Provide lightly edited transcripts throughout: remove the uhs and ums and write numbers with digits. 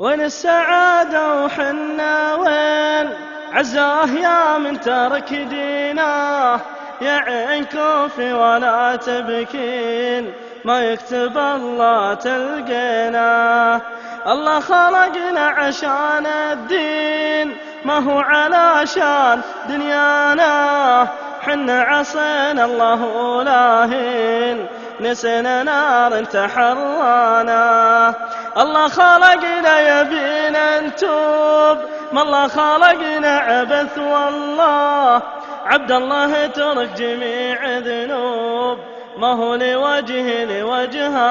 وين السعادة وحنا وين عزاه يا من ترك ديناه، يا عين كوفي ولا تبكين ما يكتب الله تلقيناه. الله خلقنا عشان الدين ما هو علشان دنيانا، حنا عصينا الله ولاهين نسينا نار تحرانا. الله خلقنا يبينا نتوب ما الله خلقنا عبث، والله عبد الله ترك جميع ذنوب ما هو لوجه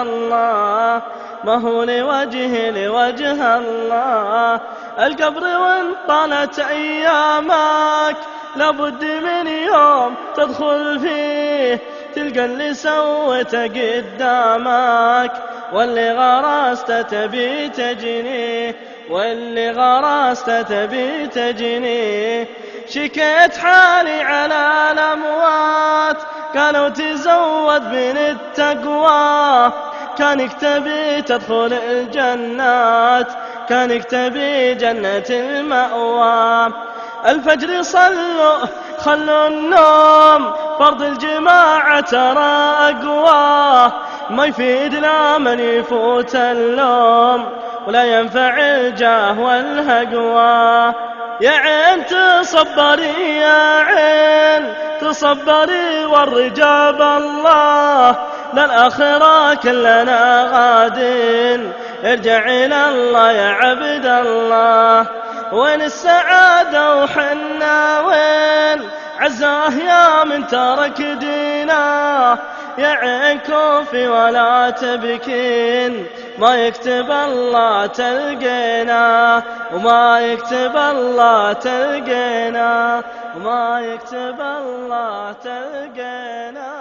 الله، ما هو لوجه الله. القبر وان طالت أيامك لابد من يوم تدخل فيه تلقى اللي سويته قدامك، واللي غرست تبي تجنيه، واللي غرست تبي تجنيه. شكيت حالي على الأموات قالوا تزود من التقوى، كانك تبي تدخل الجنات، كانك تبي جنة المأوى. الفجر صلوا خلوا النوم فرض الجماعة ترى أقوى، ما يفيد لا من يفوت اللوم ولا ينفع الجاه والهقوى. يا عين تصبري يا عين تصبري والرجاب الله، للآخرة كلنا غادين ارجع إلى الله يا عبد الله. وين السعادة وحنا وين عزاه يا من ترك ديناه، يا عين كوفي ولا تبكين ما يكتب الله تلقينا، وما يكتب الله تلقينا، وما يكتب الله تلقينا.